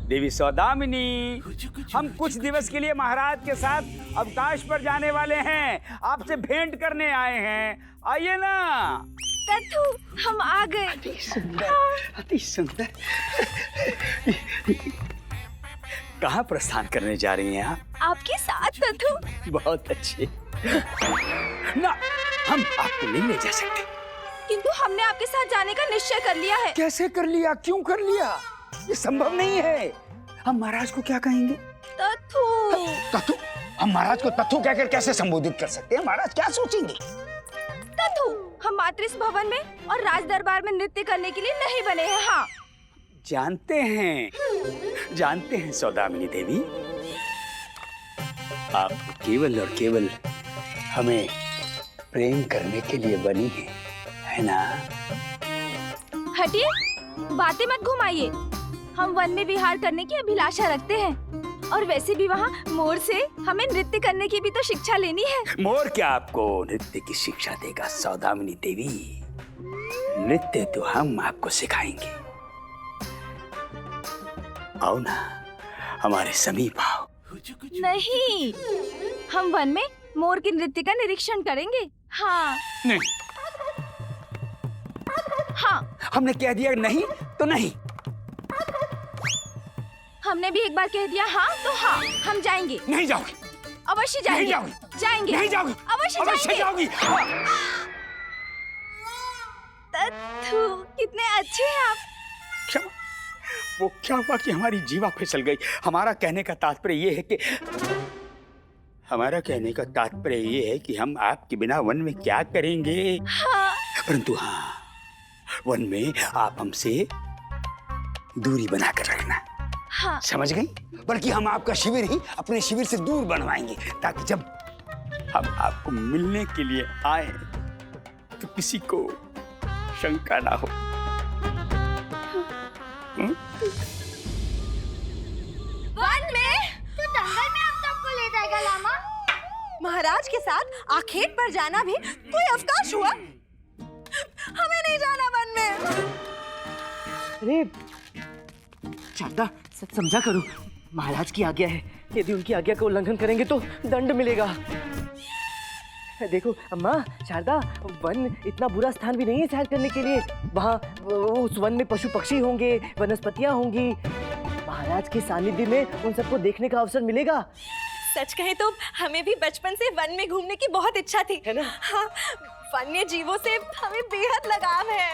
देवी सौदामिनी, हम कुछ दिवस के लिए महाराज के साथ अवकाश पर जाने वाले हैं, आपसे भेंट करने आए हैं, आइए ना। तत्थु, हम आ गए। अति सुंदर, अति सुंदर। कहाँ प्रस्थान करने जा रही हैं आप? आपके साथ तत्थु। बहुत अच्छे। ना, हम आपको नहीं ले जा सकते। किंतु हमने आपके साथ जाने का निश्चय कर लिया है। कैसे कर लिया, क्यों कर लिया? ये संभव नहीं है। हम महाराज को क्या कहेंगे? तत्थु। तत्थु? हम महाराज को तत्थु कहकर कैसे संबोधित कर सकते हैं? महाराज क्या सोचेंगे? तत्थु, हम मात्र इस भवन में और राज दरबार में नृत्य करने के लिए नहीं बने हैं। हाँ, जानते हैं सौदामिनी देवी, आप केवल और केवल हमें प्रेम करने के लिए बनी है ना? हटिए, बातें मत घुमाइए। हम वन में विहार करने की अभिलाषा रखते हैं और वैसे भी वहाँ मोर से हमें नृत्य करने की भी तो शिक्षा लेनी है। मोर क्या आपको नृत्य की शिक्षा देगा सौदामिनी देवी? नृत्य तो हम आपको सिखाएंगे। आओ ना, हमारे समीप आओ। नहीं, हम वन में मोर के नृत्य का निरीक्षण करेंगे। हाँ नहीं, हाँ, हमने कह दिया नहीं तो नहीं। हमने भी एक बार कह दिया हाँ तो हाँ। हम जाएंगे। नहीं जाओगी। अवश्य जाएंगे। नहीं जाओगी। जाएंगे। नहीं जाओगी। अवश्य जाओगी। तत्थु, कितने अच्छे हैं आप। क्षमा, वो क्या हुआ कि हमारी जीवा फिसल गई। हमारा कहने का तात्पर्य ये है कि हम आपके बिना वन में क्या करेंगे। हाँ। परंतु हाँ, वन में आप हमसे दूरी बनाकर रखना। हाँ। समझ गई? बल्कि हम आपका शिविर ही अपने शिविर से दूर बनवाएंगे, ताकि जब हम आपको मिलने के लिए आए तो किसी को शंका ना हो। वन में तो जंगल में हम सबको ले जाएगा लामा। महाराज के साथ आखेट पर जाना भी कोई अवकाश हुआ? हमें नहीं जाना वन में। अरे शारदा, समझा करो, महाराज की आज्ञा है। यदि उनकी आज्ञा का उल्लंघन करेंगे तो दंड मिलेगा। देखो अम्मा, शारदा, वन इतना बुरा स्थान भी नहीं है सैर करने के लिए। वहाँ उस वन में पशु पक्षी होंगे, वनस्पतियाँ होंगी। महाराज के सानिध्य में उन सबको देखने का अवसर मिलेगा। सच कहे तो हमें भी बचपन से वन में घूमने की बहुत इच्छा थी, है ना? हाँ, वन्य जीवों से हमें बेहद लगाव है।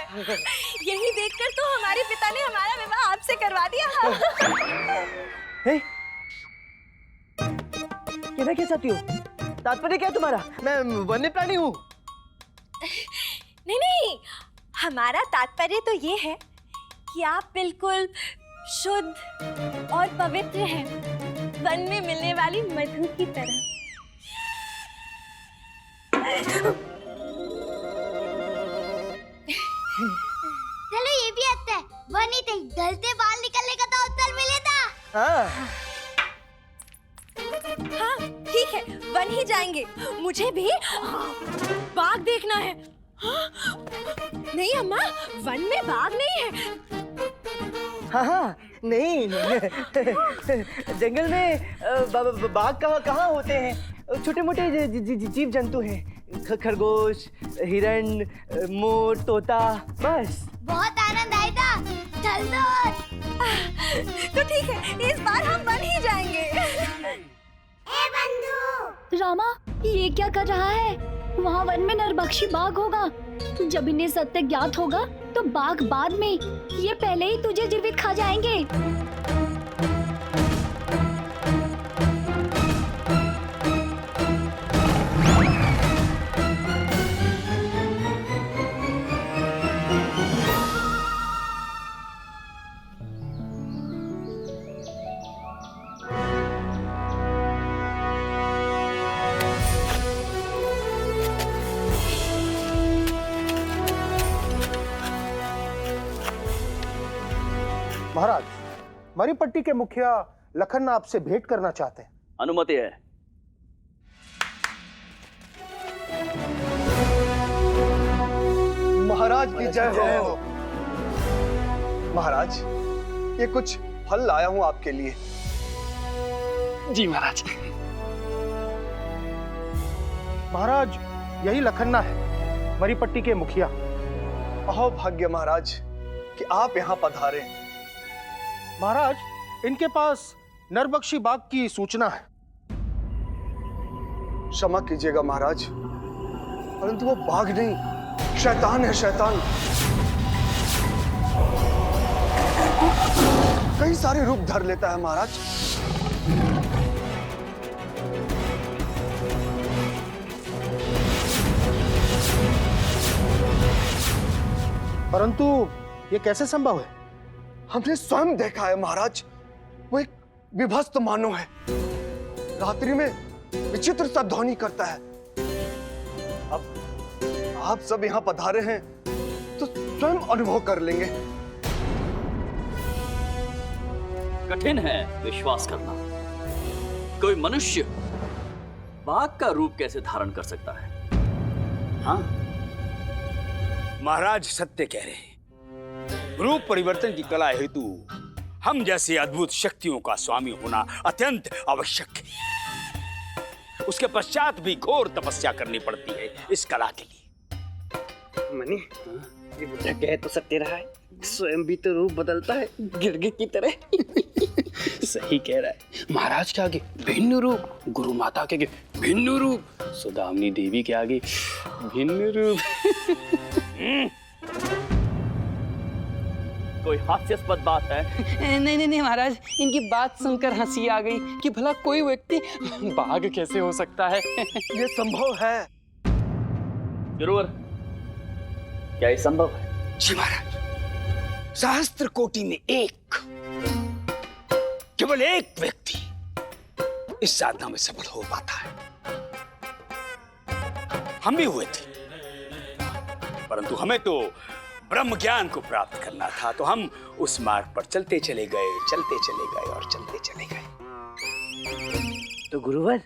यही देखकर तो हमारे पिता ने हमारा विवाह आपसे करवा दिया। है? कहना क्या चाहती हो? तात्पर्य क्या तुम्हारा? मैं वन्य प्राणी हूँ। नहीं, हमारा तात्पर्य तो ये है कि आप बिल्कुल शुद्ध और पवित्र हैं, वन में मिलने वाली मधु की तरह। चलो ये भी अच्छा है, वनी थे ढलते बाल निकलने का तो अवसर मिले था। हाँ, ठीक है, वन ही जाएंगे। मुझे भी बाघ देखना है। नहीं अम्मा, वन में बाघ नहीं है। हाँ, नहीं। जंगल में बाघ कहाँ होते हैं? छोटे मोटे जीव जंतु हैं, खरगोश, हिरण, मोर, तोता, बस। बहुत आनंद आया था। चल तो ठीक है, इस बार हम वन ही जाएंगे। ए बंधु, रामा, ये क्या कर रहा है? वहाँ वन में नरभक्षी बाघ होगा। जब इन्हें सत्य ज्ञात होगा तो बाघ बाद में, ये पहले ही तुझे जीवित खा जाएंगे। महाराज, मरीपट्टी के मुखिया लखन आपसे भेंट करना चाहते हैं। अनुमति है। महाराज की जय हो। महाराज, ये कुछ फल लाया हूं आपके लिए। जी महाराज। महाराज, यही लखन्ना है, मरीपट्टी के मुखिया। अहो भाग्य महाराज कि आप यहाँ पधारे। महाराज, इनके पास नरबख्शी बाग की सूचना है। क्षमा कीजिएगा महाराज, परंतु वो बाघ नहीं, शैतान है, शैतान। कई सारे रूप धर लेता है महाराज। परंतु ये कैसे संभव है? हमने स्वयं देखा है महाराज। वो एक विभस्त मानव है, रात्रि में विचित्र सा ध्वनि करता है। अब आप सब यहाँ पधारे हैं तो स्वयं अनुभव कर लेंगे। कठिन है विश्वास करना। कोई मनुष्य बाघ का रूप कैसे धारण कर सकता है? हाँ, महाराज सत्य कह रहे हैं। रूप परिवर्तन की कला हेतु हम जैसे अद्भुत शक्तियों का स्वामी होना अत्यंत आवश्यक है। उसके पश्चात भी घोर तपस्या करनी पड़ती है इस कला के लिए। मनी, ये बेटा कह तो सत्य रहा है, स्वयं भी तो रूप बदलता है गिरगिट की तरह। सही कह रहा है। महाराज के आगे भिन्न रूप, गुरु माता के आगे भिन्न रूप, सुदामनी देवी के आगे भिन्न रूप। कोई हास्यास्पद बात है? नहीं नहीं नहीं महाराज, इनकी बात सुनकर हंसी आ गई कि भला कोई व्यक्ति बाघ कैसे हो सकता है। ये संभव है। गुरुवर, क्या ये संभव है? जी महाराज, सहस्त्र कोटि में एक, केवल एक व्यक्ति इस साधना में सफल हो पाता है। हम भी हुए थे, परंतु हमें तो ब्रह्म ज्ञान को प्राप्त करना था, तो हम उस मार्ग पर चलते चले गए, चलते चले गए और चलते चले गए। तो गुरुवर,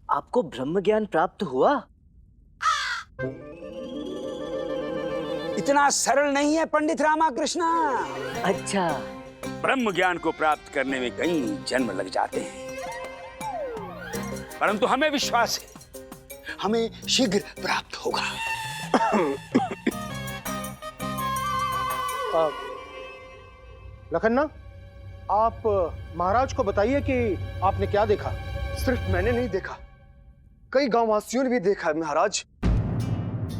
आपको ब्रह्म ज्ञान प्राप्त हुआ? इतना सरल नहीं है पंडित रामाकृष्णा। अच्छा। ब्रह्म ज्ञान को प्राप्त करने में कई जन्म लग जाते हैं, परंतु हमें विश्वास है हमें शीघ्र प्राप्त होगा। लखन्ना, आप महाराज को बताइए कि आपने क्या देखा। सिर्फ मैंने नहीं देखा, कई गांववासियों ने भी देखा है महाराज।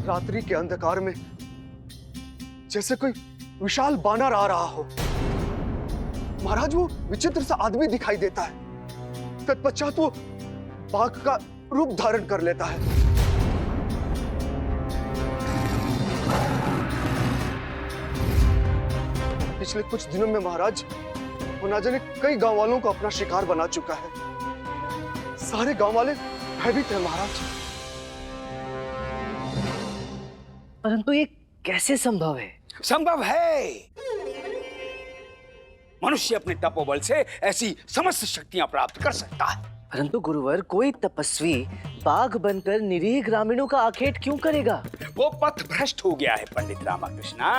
रात्रि के अंधकार में जैसे कोई विशाल बानर आ रहा हो। महाराज, वो विचित्र सा आदमी दिखाई देता है, तत्पश्चात वो बाघ का रूप धारण कर लेता है। पिछले कुछ दिनों में महाराज, वो ना जाने कई गांव वालों को अपना शिकार बना चुका है। सारे गांव वाले भयभीत हैं महाराज। परंतु ये कैसे संभव है? संभव है। मनुष्य अपने तपोबल से ऐसी समस्त शक्तियां प्राप्त कर सकता है। परंतु गुरुवर, कोई तपस्वी बाघ बनकर निरीह ग्रामीणों का आखेट क्यों करेगा? वो पथ भ्रष्ट हो गया है पंडित रामाकृष्णा।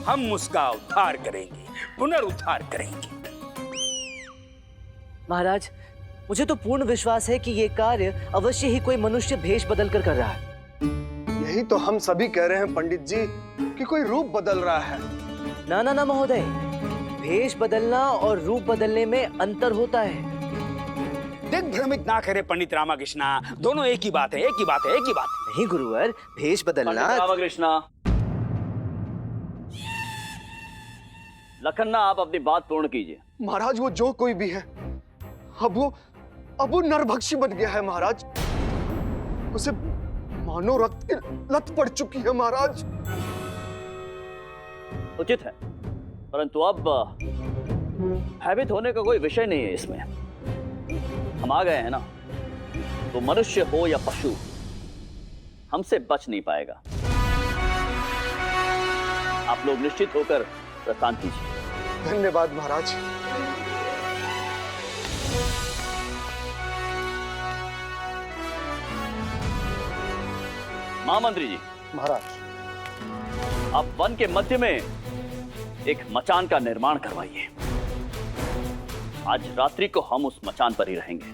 हम उसका उद्धार करेंगे, पुनरुद्धार करेंगे। महाराज, मुझे तो पूर्ण विश्वास है कि ये कार्य अवश्य ही कोई मनुष्य भेष बदलकर कर रहा है। यही तो हम सभी कह रहे हैं पंडित जी कि कोई रूप बदल रहा है। ना ना ना महोदय, भेष बदलना और रूप बदलने में अंतर होता है। दिग्भ्रमित ना करे पंडित रामाकृष्णा, दोनों एक ही बात है, एक ही बात है, एक ही बात है। नहीं गुरुवर, भेष बदलना। पंडित रामाकृष्णा, लखन्ना, आप अपनी बात पूर्ण कीजिए। महाराज, वो जो कोई भी है, अब वो नरभक्षी बन गया है महाराज। उसे मानो रक्त की लत पड़ चुकी है महाराज। उचित है, परंतु अब भयभीत होने का कोई विषय नहीं है इसमें। हम आ गए हैं ना, तो मनुष्य हो या पशु, हमसे बच नहीं पाएगा। आप लोग निश्चित होकर प्रस्थान कीजिए। धन्यवाद महाराज। महामंत्री जी। महाराज, आप वन के मध्य में एक मचान का निर्माण करवाइए। आज रात्रि को हम उस मचान पर ही रहेंगे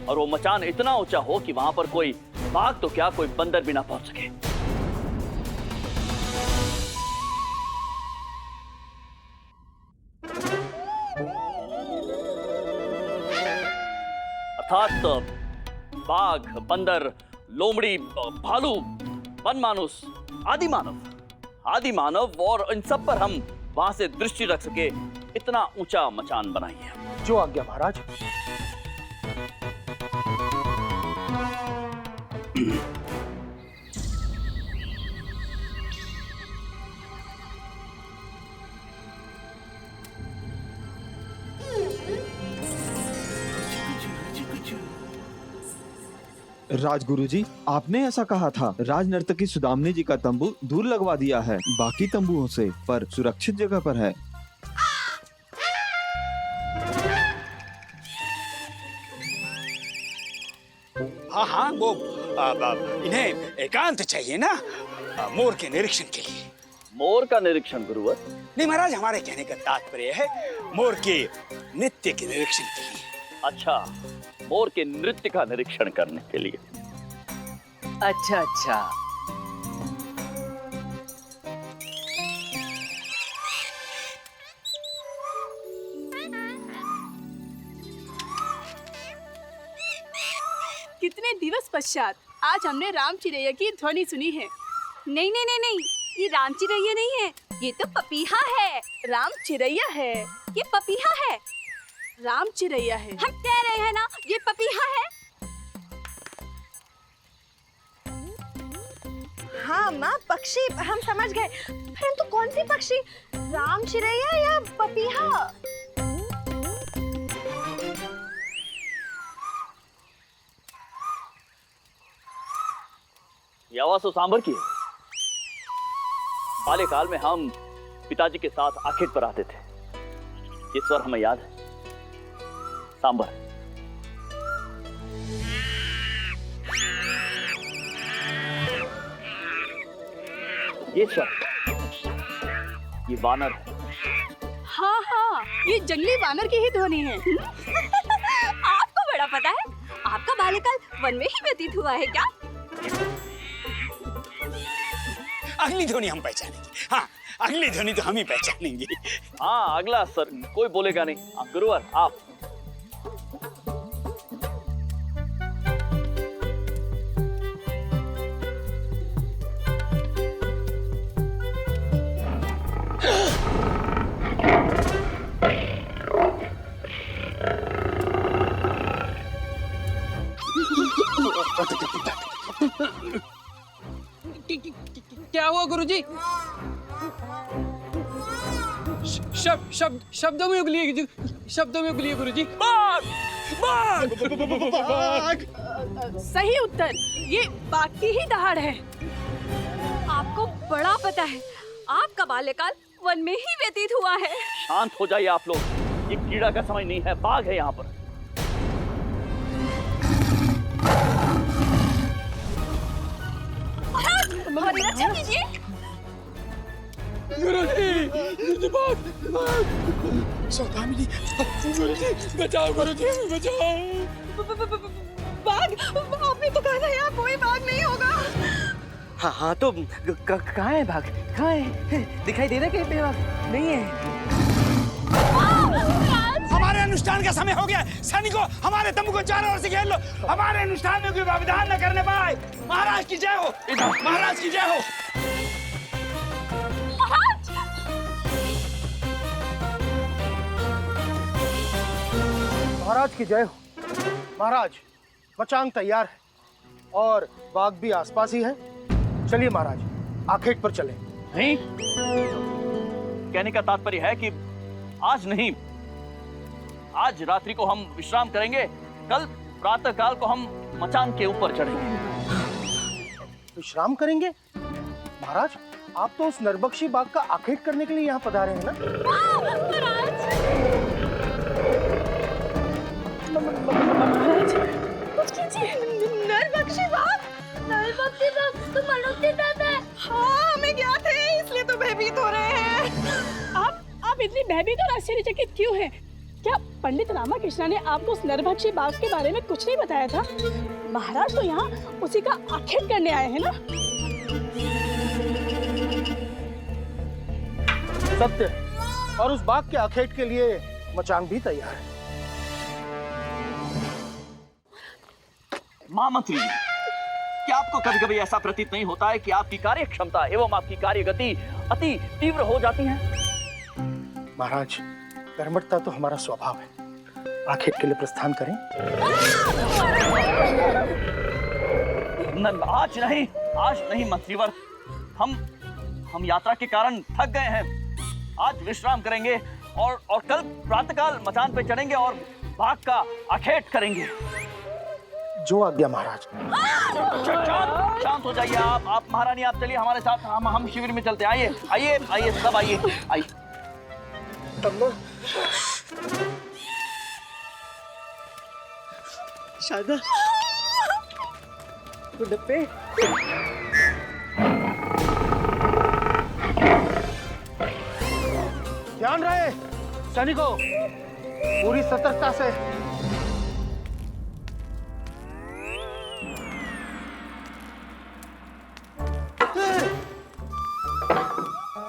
और वो मचान इतना ऊंचा हो कि वहां पर कोई बाघ तो क्या कोई बंदर भी ना पहुंच सके। अर्थात बाघ, बंदर, लोमड़ी, भालू, वन मानुस, आदि मानव और इन सब पर हम वहां से दृष्टि रख सके इतना ऊंचा मचान बनाइए। जो आज्ञा महाराज। राजगुरु जी, आपने ऐसा कहा था। राज नर्तकी सुदामनी जी का तंबू दूर लगवा दिया है बाकी तंबुओं से, पर सुरक्षित जगह पर है। हाँ हाँ, वो इन्हें एकांत चाहिए ना, मोर के निरीक्षण के लिए। मोर का निरीक्षण गुरुवर? नहीं महाराज, हमारे कहने का तात्पर्य है मोर के नृत्य के निरीक्षण के लिए। अच्छा, मोर के नृत्य का निरीक्षण करने के लिए। अच्छा अच्छा। कितने दिवस पश्चात आज हमने राम चिरैया की ध्वनि सुनी है। नहीं नहीं नहीं नहीं, ये राम चिरैया नहीं है, ये तो पपीहा है। राम चिरैया है, ये पपीहा है। राम चिरैया है, हम कह रहे हैं ना, ये पपीहा है। हाँ माँ, पक्षी हम समझ गए, परंतु कौन सी पक्षी, राम चिरैया या पपीहा? ये आवाज तो सांबर की है। बाल्यकाल में हम पिताजी के साथ आखेट पर आते थे, ये स्वर हमें याद है, सांबर। ये स्वर, ये वानर है। हाँ हाँ, ये जंगली वानर की ही ध्वनि है। आपको बड़ा पता है, आपका बाल्यकाल वन में ही व्यतीत हुआ है क्या? अगली ध्वनि हम पहचानेंगे। हाँ, अगली ध्वनि तो हम ही पहचानेंगे। हाँ, अगला सर कोई बोलेगा नहीं। गुरुवर आप। क्या हुआ गुरुजी? शब्दों में उगली है गुरुजी। बाघ! बाघ! सही उत्तर, ये बाघ की ही दहाड़ है। आपको बड़ा पता है, आपका बाल्यकाल वन में ही व्यतीत हुआ है। शांत हो जाइए आप लोग, ये कीड़ा का समय नहीं है, बाघ है यहाँ पर। हमारी रक्षा कीजिए। गुरुजी, सौदामिनी, बचाओ गुरुजी, बचाओ। बाघ? आपने तो कहा था यहाँ कोई बाघ नहीं होगा। हाँ हाँ, तो कहाँ है बाघ? कहाँ है? दिखाई दे रहा कहीं पे बाघ? नहीं है। हमारे अनुष्ठान का समय हो गया। सैनिकों, हमारे तंबू को चारों ओर से घेर लो। हमारे अनुष्ठान में कोई व्यवधान न करने पाए। महाराज की जय हो। महाराज की जय हो। महाराज की जय हो। महाराज, मचांग तैयार है और बाघ भी आसपास ही है। चलिए महाराज, आखेट पर चलें। नहीं, कहने का तात्पर्य है कि आज नहीं, आज रात्रि को हम विश्राम करेंगे, कल प्रातः काल को हम मचान के ऊपर चढ़ेंगे। विश्राम करेंगे? महाराज, आप तो उस नरबक्षी बाघ का आखेट करने के लिए यहाँ पधारे हैं ना? कुछ कीजिए। नरबक्षी बाघ? नरबक्षी बाघ तो मनुष्य जाता है। हाँ हमें ज्ञात है, इसलिए तो भयभीत हो रहे हैं। आप इतनी भयभीत और आश्चर्यचकित क्यों हैं? क्या पंडित रामाकृष्ण ने आपको उस नरभक्षी बाघ के बारे में कुछ नहीं बताया था? महाराज तो यहाँ उसी का आखेट करने आए हैं ना? सत्य, और उस बाघ के आखेट के लिए मचांग भी तैयार है। महामंत्री जी, क्या आपको कभी कभी ऐसा प्रतीत नहीं होता है कि आपकी कार्य क्षमता एवं आपकी कार्य गति अति तीव्र हो जाती है? महाराज, कर्मठता तो हमारा स्वभाव है। आखेट के लिए प्रस्थान करें? आज नहीं मंत्रीवर, हम यात्रा के कारण थक गए हैं। आज विश्राम करेंगे और कल प्रातःकाल मचान पे चढ़ेंगे और बाघ का आखेट करेंगे। जो आज्ञा महाराज। शांत हो जाइए आप महारानी, आप चलिए हमारे साथ, हम शिविर में चलते हैं। आइए सब आइए। शारदा, गुंडप्पे, ध्यान रहे सैनिकों, पूरी सतर्कता से।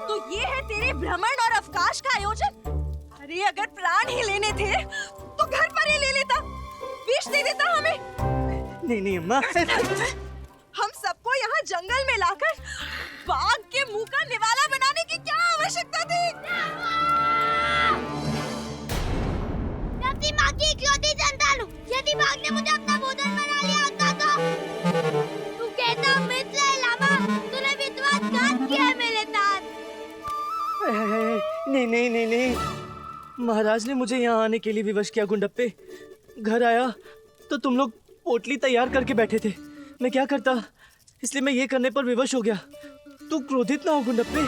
तो ये है तेरे भ्रमण और अवकाश का आयोजन? अरे अगर प्राण ही लेने थे तो घर पर ही ले लेता, विष दे देता हमें। नहीं अम्मा, हम सबको यहाँ जंगल में लाकर बाघ के मुंह का निवाला बनाने की क्या आवश्यकता थी? मैं अपनी माँ की इकलौती संतान हूँ। यदि बाघ ने मुझे अपना भोजन बना लिया होता तो तू कहता मित्र है लामा, तूने विश्वासघात किया है मेरे साथ। नहीं, महाराज ने मुझे यहाँ आने के लिए विवश किया गुंडप्पे। घर आया तो तुम लोग पोटली तैयार करके बैठे थे, मैं क्या करता, इसलिए मैं ये करने पर विवश हो गया। तू क्रोधित ना हो गुंडप्पे।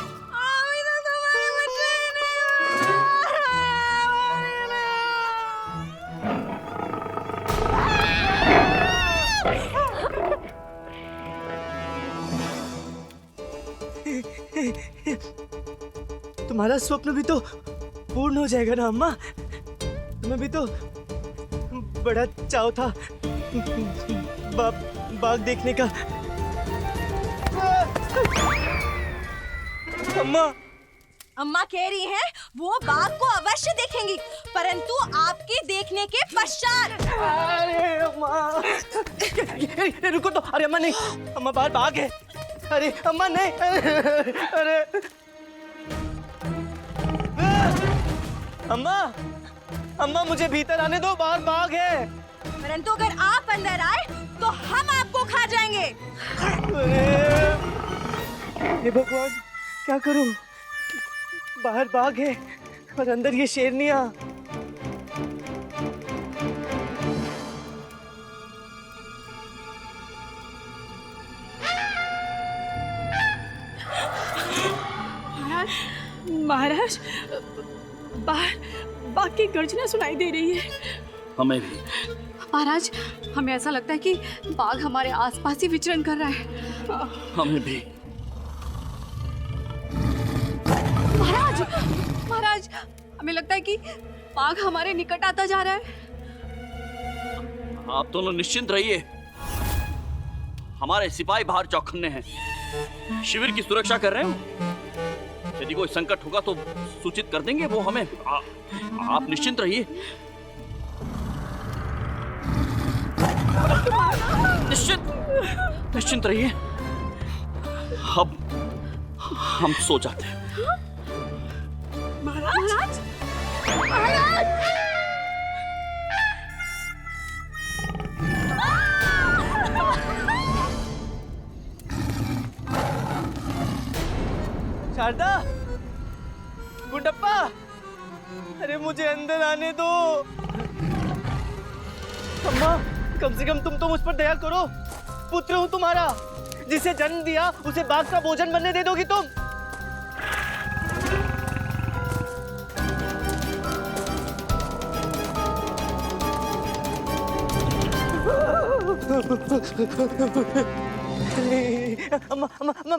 तुम्हारा स्वप्न भी तो पूर्ण हो जाएगा ना अम्मा? तुम्हें भी तो बड़ा चाव था बाघ देखने का। अम्मा कह रही हैं वो बाघ को अवश्य देखेंगी, परंतु आपके देखने के पश्चात। अरे अम्मा, रुको तो। अरे अम्मा नहीं, अम्मा बाहर बाघ है। अरे अम्मा नहीं, अरे अम्मा मुझे भीतर आने दो, बाहर बाघ है। परंतु अगर आप अंदर आए तो हम आपको खा जाएंगे। हे भगवान, क्या करूं? बाहर बाघ है और अंदर ये शेरनियां। महाराज, बाहर बाघ की गर्जना सुनाई दे रही है। हमें भी। महाराज, हमें ऐसा लगता है कि बाघ हमारे आसपास ही विचरण कर रहा है। हमें भी। महाराज, हमें लगता है कि बाघ हमारे निकट आता जा रहा है। आप दोनों निश्चिंत रहिए, हमारे सिपाही बाहर चौकन्ने हैं, शिविर की सुरक्षा कर रहे हैं। यदि कोई संकट होगा तो सूचित कर देंगे वो हमें। आप निश्चिंत रहिए। निश्चिंत रहिए। अब हम सो जाते हैं। महाराज, शारदा, गुंडप्पा, अरे मुझे अंदर आने दो। अम्मा, कम से कम तुम तो मुझ पर दया करो। पुत्र हूँ तुम्हारा, जिसे जन्म दिया उसे बाघ का भोजन बनने दे दोगी तुम? अम्मा अम्मा अम्मा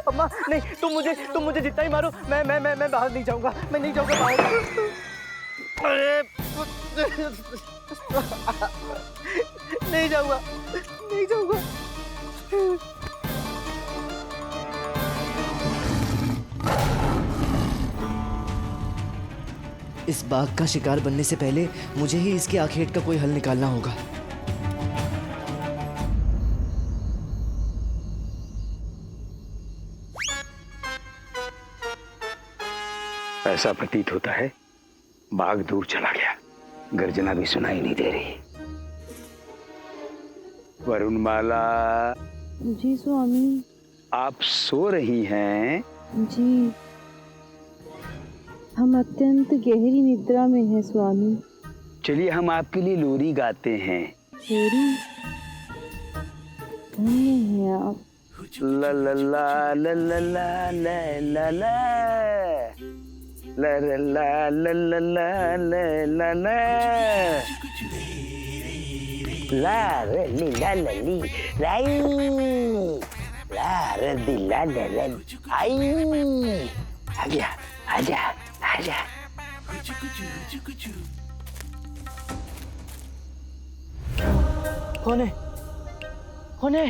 अम्मा नहीं, तुम मुझे जितना ही मारो, मैं बाहर नहीं जाऊंगा, मैं नहीं जाऊंगा बाहर। अरे नहीं जाऊंगा, नहीं जाऊंगा। इस बाघ का शिकार बनने से पहले मुझे ही इसके आखेट का कोई हल निकालना होगा। ऐसा प्रतीत होता है बाघ दूर चला गया, गर्जना भी सुनाई नहीं दे रही। वरुणमाला। जी स्वामी। आप सो रही हैं? जी, हम अत्यंत गहरी निद्रा में हैं स्वामी। चलिए हम आपके लिए लोरी गाते हैं। लोरी? धन्य हैं आप। ला ला ला ला ला ला ला ला ला ला ला ला ला ला ला ला ला ली ला ला ली लाई ला री ला ला ला आई। आ गया, आजा आजा। कौन है? कौन है?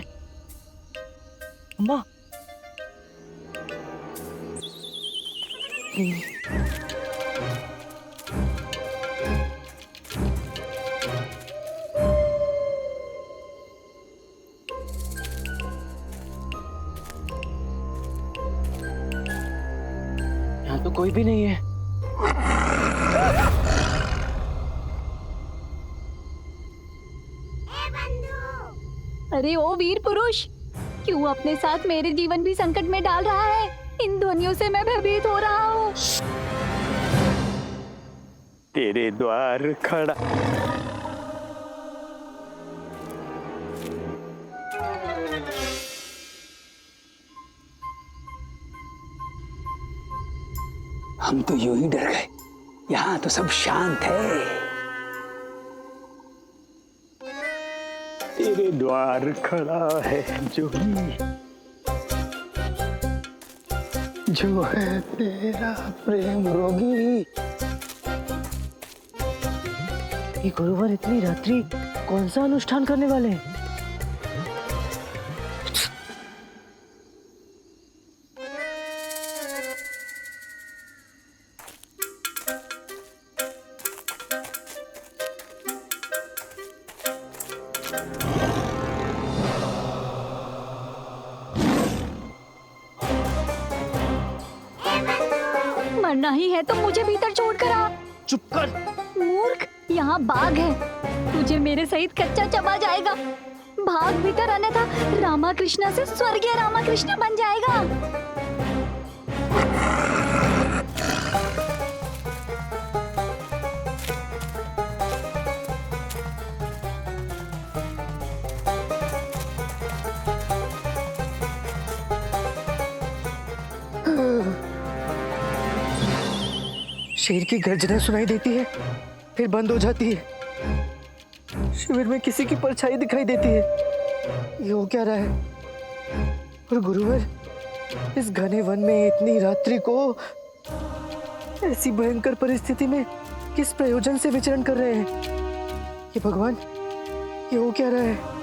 अम्मा। यहाँ तो कोई भी नहीं है। अरे ओ वीर पुरुष, क्यों अपने साथ मेरे जीवन भी संकट में डाल रहा है? इन ध्वनियों से मैं भयभीत हो रहा हूँ। तेरे द्वार खड़ा। हम तो यूं ही डर गए, यहाँ तो सब शांत है। तेरे द्वार खड़ा है जो है तेरा प्रेम रोगी। ये गुरुवर इतनी रात्रि कौन सा अनुष्ठान करने वाले हैं? मरना ही है तो मुझे भीतर छोड़कर आ। चुप कर। मूर्ख, यहाँ बाघ है, तुझे मेरे सहित कच्चा चबा जाएगा। भाग भीतर, अन्यथा रामा कृष्णा से स्वर्गीय रामा कृष्णा बन जाएगा। शेर की गर्जना सुनाई देती है, फिर बंद हो जाती है। शिविर में किसी की परछाई दिखाई देती है। ये हो क्या रहा है? और गुरुवर इस घने वन में इतनी रात्रि को ऐसी भयंकर परिस्थिति में किस प्रयोजन से विचरण कर रहे हैं? ये भगवान, ये हो क्या रहा है?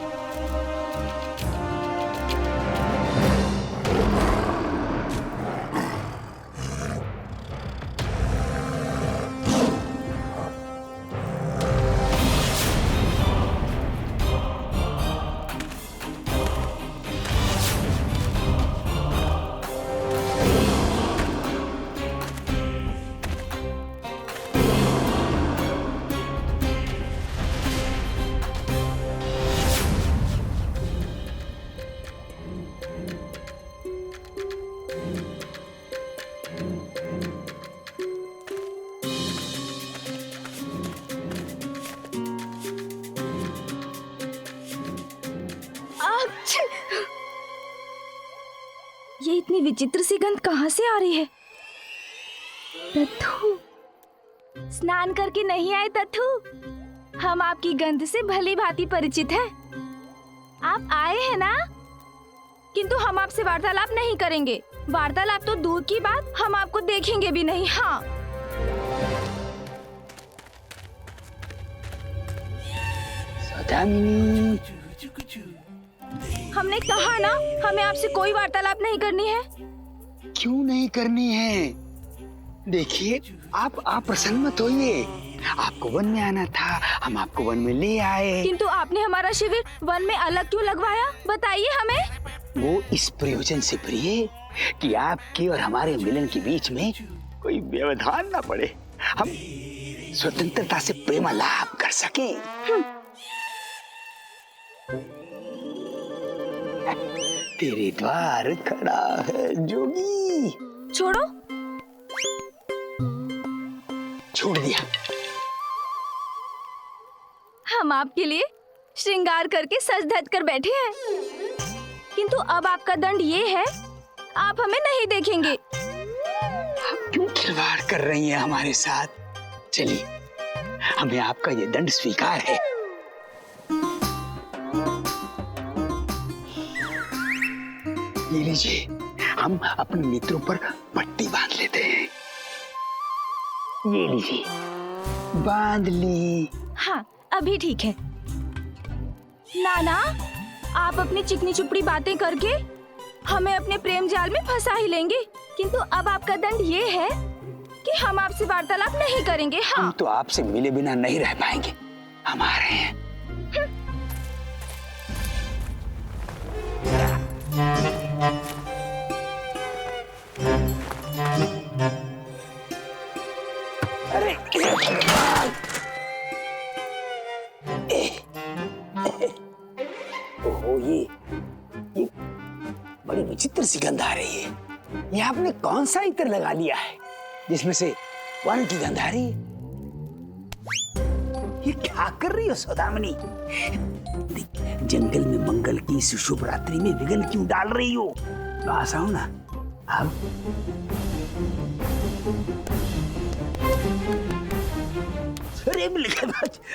ये इतनी विचित्र सी गंध कहाँ से आ रही है? तत्थू, स्नान करके नहीं आए तत्थू? हम आपकी गंध से भली भांति परिचित हैं। आप आए हैं ना, किंतु हम आपसे वार्तालाप नहीं करेंगे। वार्तालाप तो दूर की बात, हम आपको देखेंगे भी नहीं। हाँ, सौदामिनी, हमने कहा ना, हमें आपसे कोई वार्तालाप नहीं करनी है। क्यों नहीं करनी है? देखिए, आप प्रसन्न मत होइए। आपको वन में आना था, हम आपको वन में ले आए। किंतु आपने हमारा शिविर वन में अलग क्यों लगवाया, बताइए हमें। वो इस प्रयोजन से प्रिय कि आपके और हमारे मिलन के बीच में कोई व्यवधान ना पड़े, हम स्वतंत्रता से प्रेमालाप कर सके। तेरे द्वार खड़ा है जोगी। छोड़ो। छोड़ दिया। हम आपके लिए श्रृंगार करके सज धज कर बैठे हैं, किंतु अब आपका दंड ये है, आप हमें नहीं देखेंगे। आप क्यों खिलवाड़ कर रही हैं हमारे साथ? चलिए, हमें आपका ये दंड स्वीकार है। ये लीजिए, हम अपने नेत्रों पर पट्टी बांध लेते हैं। ये लीजिए, बांध ली। हाँ, अभी ठीक है। नाना, आप अपनी चिकनी चुपड़ी बातें करके हमें अपने प्रेम जाल में फंसा ही लेंगे, किंतु अब आपका दंड ये है कि हम आपसे वार्तालाप नहीं करेंगे। हाँ, हम तो आपसे मिले बिना नहीं रह पाएंगे, हम आ रहे हैं। अरे ओहो, ये बड़ी विचित्र सी गंध आ रही है। ये आपने कौन सा इत्र लगा लिया है जिसमें से वन की गंध आ रही है? ये क्या कर रही हो सौदामिनी? जंगल में मंगल की इस शुभ रात्रि में विघ्न क्यों डाल रही हो? पास आओ ना। अब अरे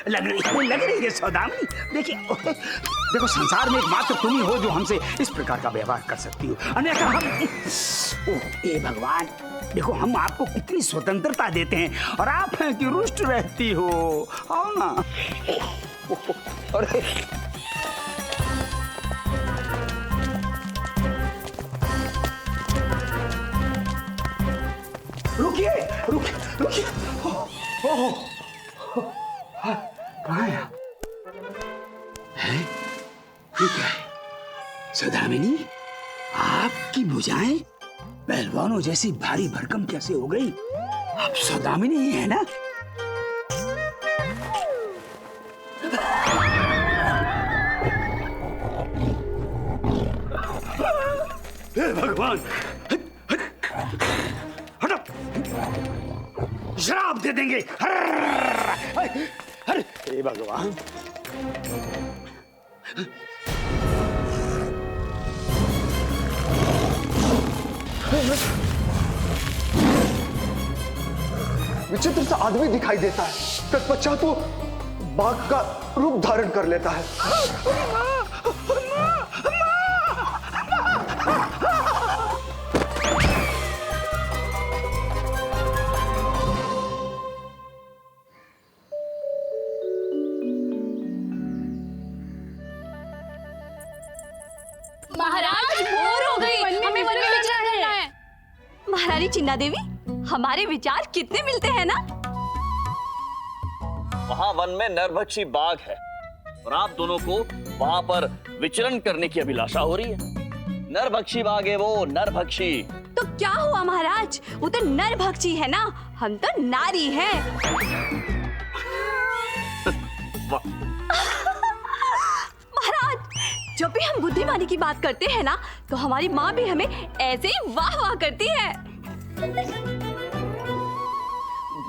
लग रही है सौदामिनी। देखिए, देखो, संसार में एकमात्र तुम ही हो जो हमसे इस प्रकार का व्यवहार कर सकती हो, अन्यथा हम हे भगवान, देखो हम आपको कितनी स्वतंत्रता देते हैं और आप हैं कि रुष्ट रहती हो। आओ ना। अरे रुकिए, रुकिए। ओह, कहाँ है आप? हैं? ये क्या है? सौदामिनी, आपकी भुजाएं पहलवानों जैसी भारी भरकम कैसे हो गई? आप सौदामिनी ही है ना? हे भगवान, हटो, श्राप दे देंगे। हे भगवान, विचित्र सा आदमी दिखाई देता है, तत्पश्चात वो बाघ का रूप धारण कर लेता है। महाराज, बोर हो गई, हमें वन में विचरण करना है। महारानी चिन्ना देवी, हमारे विचार कितने मिलते हैं ना? वहाँ वन में नरभक्षी बाघ है और आप दोनों को वहाँ पर विचरण करने की अभिलाषा हो रही है। नरभक्षी बाघ है वो, नरभक्षी। तो क्या हुआ महाराज, वो तो नरभक्षी है ना, हम तो नारी हैं। महाराज, जब भी हम बुद्धिमानी की बात करते हैं ना, तो हमारी माँ भी हमें ऐसे ही वाह वाह करती है।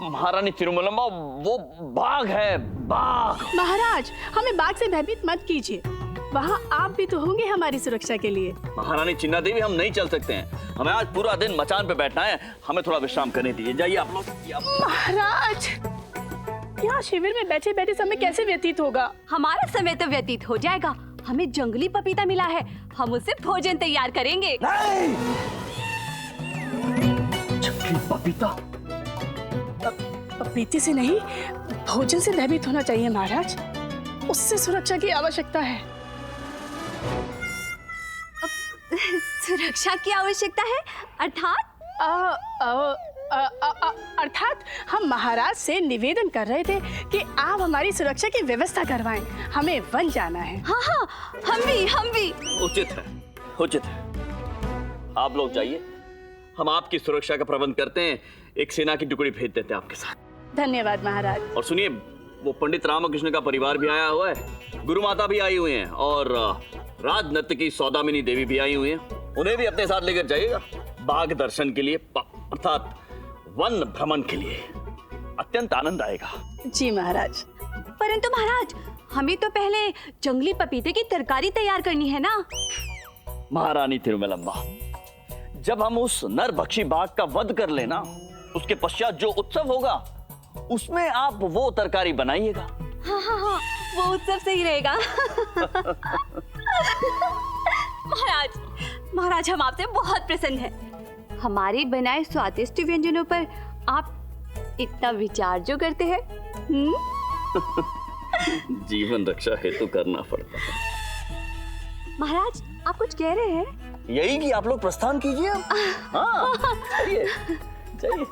महारानी तिरुमलम्मा, वो बाघ है, बाघ। महाराज, हमें बाघ से भयभीत मत कीजिए, वहाँ आप भी तो होंगे हमारी सुरक्षा के लिए। महारानी चिन्ना देवी, हम नहीं चल सकते हैं, हमें आज पूरा दिन मचान पे बैठना है, हमें थोड़ा विश्राम करने दीजिए। जाइए आप लोग। महाराज, यहाँ शिविर में बैठे बैठे समय कैसे व्यतीत होगा? हमारा समय तो व्यतीत हो जाएगा, हमें जंगली पपीता मिला है, हम उससे भोजन तैयार करेंगे। जंगली पपीता? पपीते से नहीं, भोजन से भयभीत होना चाहिए महाराज। उससे सुरक्षा की आवश्यकता है। सुरक्षा की आवश्यकता है अर्थात? अर्थात हम महाराज से निवेदन कर रहे थे कि आप हमारी सुरक्षा की व्यवस्था करवाएं। हमें वन जाना है। हाँ हाँ, हम भी। उचित है, उचित है। आप लोग जाइए, हम आपकी सुरक्षा का प्रबंध करते हैं। एक सेना की टुकड़ी भेज देते हैं आपके साथ। धन्यवाद महाराज। और सुनिए, वो पंडित रामकृष्ण का परिवार भी आया हुआ है, गुरु माता भी आई हुई हैं और राजनर्तकी सौदामिनी देवी भी आई हुई हैं। उन्हें भी अपने साथ लेकर जाइएगा बाघ दर्शन के लिए, अर्थात वन भ्रमण के लिए। अत्यंत आनंद आएगा। जी महाराज। परंतु महाराज, हमें तो पहले जंगली पपीते की तरकारी तैयार करनी है ना। महारानी तिरुमलम्बा, जब हम उस नरभक्षी बाघ का वध कर लेना, उसके पश्चात जो उत्सव होगा उसमें आप वो तरकारी बनाइएगा। हाँ, वो उत्सव सही रहेगा। महाराज, हम आपसे बहुत प्रसन्न हैं। हमारे बनाए स्वादिष्ट व्यंजनों पर आप इतना विचार जो करते हैं। जीवन रक्षा हेतु करना पड़ता है। महाराज, आप कुछ कह रहे हैं? यही कि आप लोग प्रस्थान कीजिए अब। हाँ, चलिए, चलिए।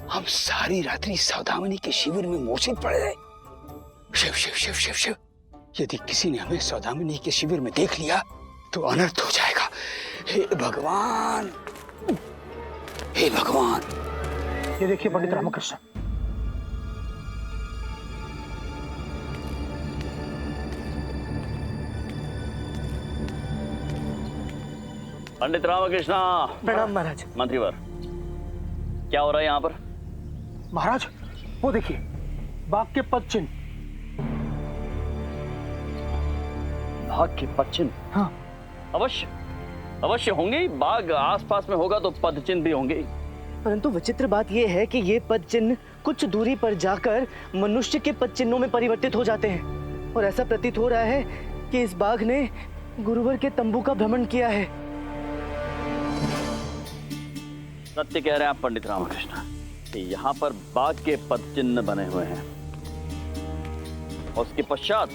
हम सारी रात्रि सौदामिनी के शिविर में मूर्छित पड़ गए। शिव शिव शिव शिव शिव, यदि किसी ने हमें सौदामिनी के शिविर में देख लिया तो अनर्थ हो जाएगा। हे भगवान, हे भगवान। ये देखिए पंडित रामकृष्ण। पंडित रामकृष्ण। प्रणाम महाराज। मंत्रीवर, क्या हो रहा है यहाँ पर? महाराज, वो देखिए, बाघ के पद चिन्ह। बाघ के पद चिन्ह? हाँ। अवश्य होंगे। बाघ आसपास में होगा तो पद चिन्ह भी होंगे। परंतु विचित्र बात यह है कि ये पद चिन्ह कुछ दूरी पर जाकर मनुष्य के पद चिन्हों में परिवर्तित हो जाते हैं, और ऐसा प्रतीत हो रहा है कि इस बाघ ने गुरुवर के तंबू का भ्रमण किया है। सत्य कह रहे हैं आप पंडित रामकृष्ण कि यहाँ पर बाघ के पद चिन्ह बने हुए हैं, और उसके पश्चात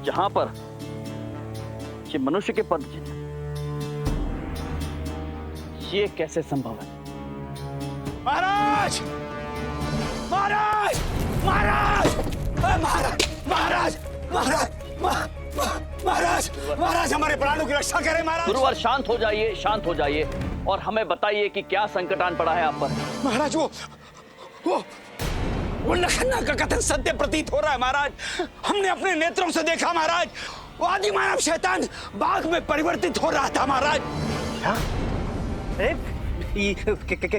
जहां पर ये मनुष्य के पद चिन्ह, ये कैसे संभव है? महाराज, महाराज, महाराज, महाराज, महाराज, महाराज, महाराज, महाराज, हमारे प्राणों की रक्षा करें महाराज। गुरुवर, शांत हो जाइए, शांत हो जाइए, और हमें बताइए कि क्या संकट आन पड़ा है आप पर। महाराज, वो लखन्ना का कथन सत्य प्रतीत हो रहा है महाराज। हमने अपने नेत्रों से देखा महाराज, वो आदिमानव शैतान बाघ में परिवर्तित हो रहा था महाराज।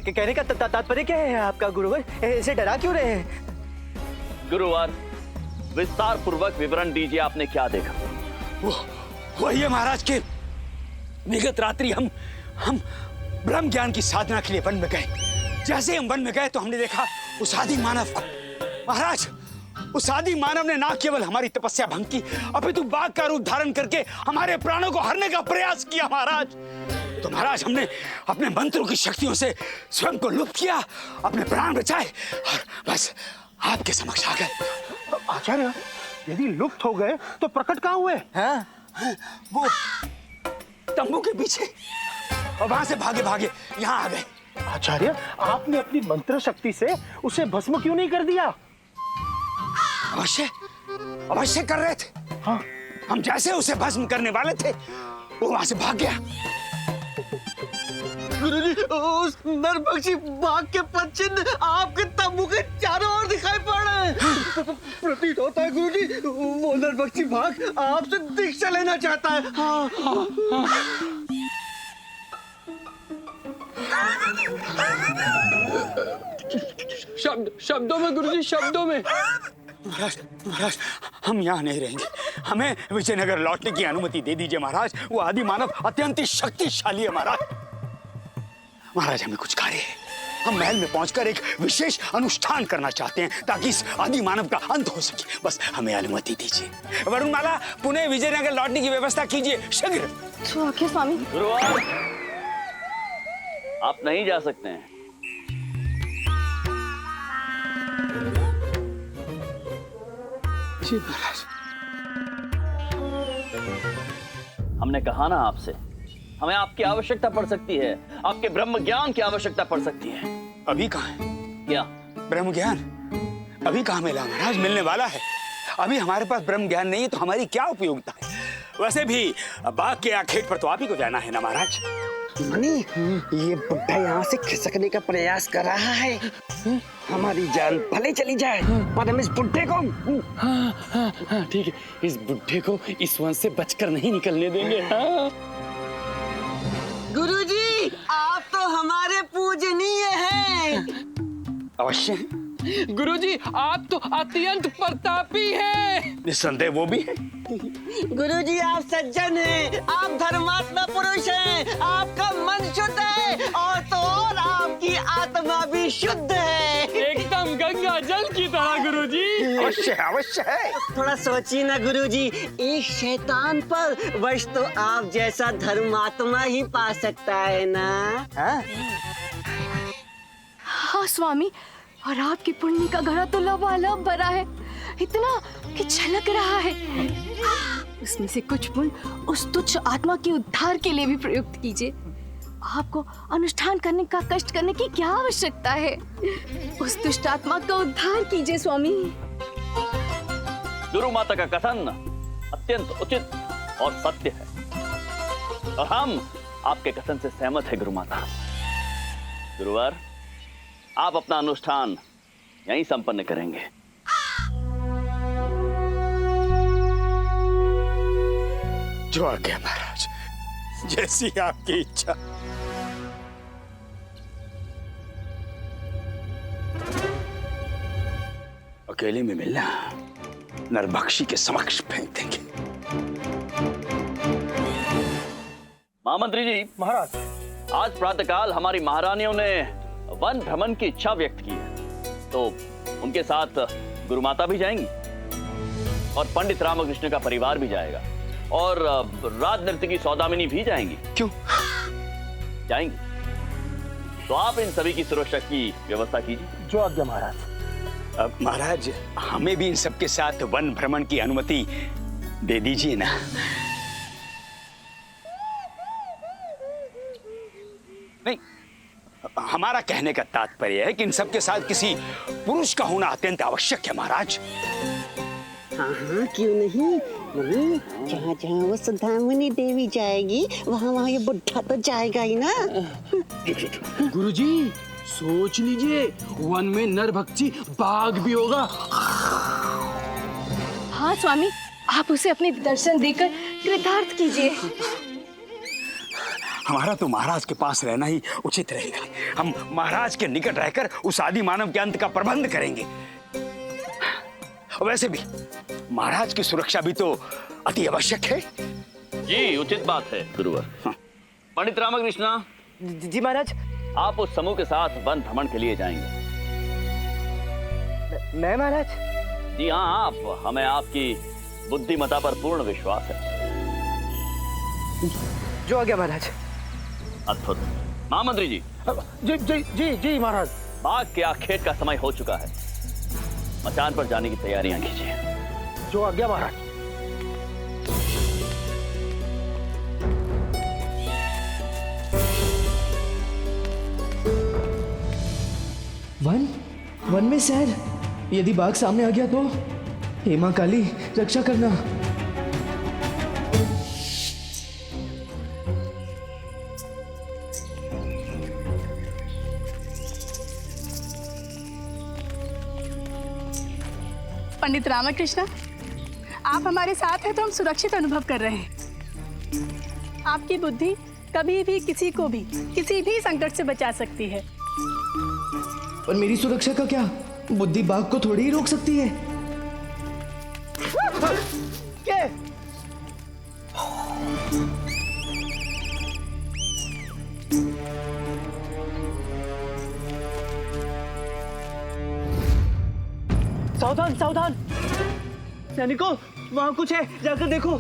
कहने का तात्पर्य क्या है आपका गुरुवर? ऐसे डरा क्यों रहे हैं? गुरुवर, विस्तार पूर्वक विवरण दीजिए, आपने क्या देखा? वो ये महाराज के विगत रात्रि हम ब्रह्म ज्ञान की साधना के लिए वन में गए। जैसे हम वन में गए तो हमने देखा उस आदि मानव को। महाराज, उस आदि मानव ने ना केवल हमारी तपस्या भंग की, अपितु बाघ का रूप धारण करके हमारे प्राणों को हरने का प्रयास किया महाराज। तो महाराज, हमने अपने मंत्रों की शक्तियों से स्वयं को लुप्त किया, अपने प्राण बचाए और बस आपके समक्ष आ गए। आचार्य, यदि लुप्त हो गए तो प्रकट कहाँ हुए? हाँ? वो तंबू के पीछे, और वहां से भागे भागे यहाँ आ गए। आचार्य, आपने अपनी मंत्र शक्ति से उसे भस्म क्यों नहीं कर दिया? अवश्य कर रहे थे। हाँ। हम जैसे उसे भस्म करने वाले थे, वो वहां से भाग गया। गुरुजी, उस नरभक्षी बाघ के पद चिन्ह आपके तंबू के चारों ओर दिखाई पड़ रहे हैं। प्रतीत होता है गुरुजी, वो नरभक्षी बाघ आपसे दीक्षा लेना चाहता है। हाँ, हाँ, हाँ। शब्दों में गुरुजी, शब्दों में। महाराज, महाराज, हम यहाँ नहीं रहेंगे। हमें विजयनगर लौटने की अनुमति दे दीजिए महाराज। वो आदि मानव अत्यंत ही शक्तिशाली है महाराज। महाराज, हमें कुछ कार्य है। हम महल में पहुंचकर एक विशेष अनुष्ठान करना चाहते हैं ताकि इस आदि मानव का अंत हो सके। बस हमें अनुमति दीजिए। वरुणमाला, पुणे विजयनगर लौटने की व्यवस्था कीजिए शीघ्र। स्वामी स्वामी। गुरुवार, आप नहीं जा सकते हैं। जी महाराज। हमने कहा ना आपसे, हमें आपकी आवश्यकता पड़ सकती है। आपके ब्रह्म ज्ञान की आवश्यकता पड़ सकती है। अभी कहाँ है? क्या ब्रह्म ज्ञान? अभी कहाँ मिला महाराज? मिलने वाला है। अभी हमारे पास ब्रह्म ज्ञान नहीं है तो हमारी क्या उपयोगिता है? वैसे भी बाग के आखेट पर तो आप ही को जाना है ना महाराज। मनी, ये बुड्ढा यहाँ से खिसकने का प्रयास कर रहा है। हमारी जान भले चली जाए पर हम इस बुड्ढे को। हाँ, ठीक है, इस बुड्ढे को इस वंश से बचकर नहीं निकलने देंगे। हाँ। गुरुजी, आप तो हमारे पूजनीय हैं। अवश्य। गुरुजी, आप तो अत्यंत प्रतापी हैं। निस्संदेह वो भी है। गुरुजी, आप सज्जन हैं, आप धर्मात्मा पुरुष हैं, आपका मन शुद्ध है और तो और आपकी आत्मा भी शुद्ध है। एकदम गंगा जल की तरह गुरुजी। अवश्य है, अवश्य है। थोड़ा सोचिए ना गुरुजी, एक शैतान पर वश तो आप जैसा धर्मात्मा ही पा सकता है ना। हाँ स्वामी, और आपकी पुण्य का घड़ा तो लबालब भरा है, इतना कि छलक रहा है। उसमें से कुछ पुण्य उस तुच्छ आत्मा के उद्धार के लिए भी प्रयुक्त कीजिए। आपको अनुष्ठान करने का कष्ट करने की क्या आवश्यकता है? उस दुष्ट आत्मा का उद्धार कीजिए स्वामी। गुरु माता का कथन अत्यंत उचित और सत्य है और हम आपके कथन से सहमत है गुरु माता। गुरुवार, आप अपना अनुष्ठान यहीं संपन्न करेंगे। जो आज्ञा महाराज, जैसी आपकी इच्छा। अकेले में मिलना नरभक्षी के समक्ष फेंक देंगे। महामंत्री जी। महाराज, आज प्रातःकाल हमारी महारानियों ने वन भ्रमण की इच्छा व्यक्त की है, तो उनके साथ गुरुमाता भी जाएंगी और पंडित रामकृष्ण का परिवार भी जाएगा और राज नर्तकी सौदामिनी भी जाएंगी। क्यों जाएंगी? तो आप इन सभी की सुरक्षा की व्यवस्था कीजिए। जो आज्ञा महाराज। अब महाराज, हमें भी इन सबके साथ वन भ्रमण की अनुमति दे दीजिए ना। नहीं, हमारा कहने का तात्पर्य है कि इन सबके साथ किसी पुरुष का होना अत्यंत आवश्यक है महाराज। हाँ हाँ, क्यों नहीं। मम्मी, जहाँ जहाँ वो सुधामनी देवी जाएगी वहाँ वहाँ ये बुढ़ा तो जाएगा ही ना। गुरुजी, सोच लीजिए, वन में नरभक्षी बाघ भी होगा। हाँ स्वामी, आप उसे अपने दर्शन देकर कृतार्थ कीजिए। हमारा तो महाराज के पास रहना ही उचित रहेगा। हम महाराज के निकट रहकर उस आदि मानव के अंत का प्रबंध करेंगे। वैसे भी महाराज की सुरक्षा भी तो अति आवश्यक है। जी, उचित बात है गुरुवर। पंडित रामकृष्ण जी महाराज। आप उस समूह के साथ वन भ्रमण के लिए जाएंगे। मैं महाराज? जी हाँ, आप। हमें आपकी बुद्धिमत्ता पर पूर्ण विश्वास है। जो आज्ञा महाराज। अद्भुत। महामंत्री जी। जी जी जी जी महाराज। बाघ के आखेट का समय हो चुका है, मचान पर जाने की तैयारियां कीजिए। जो आज्ञा महाराज। वन में सैर, यदि बाघ सामने आ गया तो हे मां काली रक्षा करना। पंडित रामकृष्ण, आप हमारे साथ हैं तो हम सुरक्षित अनुभव कर रहे हैं। आपकी बुद्धि कभी भी किसी को भी किसी भी संकट से बचा सकती है। और मेरी सुरक्षा का क्या? बुद्धि बाघ को थोड़ी ही रोक सकती है। सावधान सावधान। सैनिकों, वहां कुछ है, जाकर देखो।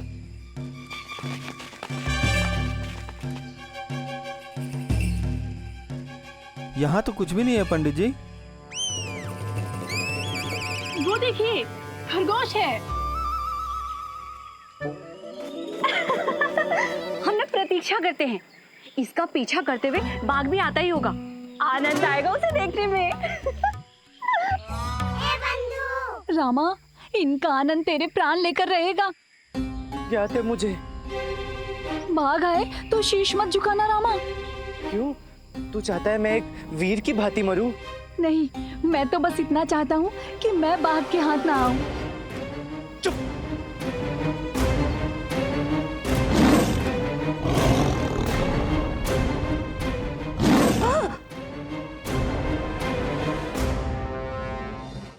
यहाँ तो कुछ भी नहीं है पंडित जी। वो देखिए, खरगोश है। हम ना प्रतीक्षा करते हैं, इसका पीछा करते हुए बाघ भी आता ही होगा। आनंद आएगा उसे देखने में। रामा, इनका आनंद तेरे प्राण लेकर रहेगा। याद है मुझे। बाघ आए तो शीश मत झुकाना रामा। क्यों? तू चाहता है मैं एक वीर की भांति मरूं? नहीं, मैं तो बस इतना चाहता हूँ कि मैं बाघ के हाथ ना आऊं। चुप।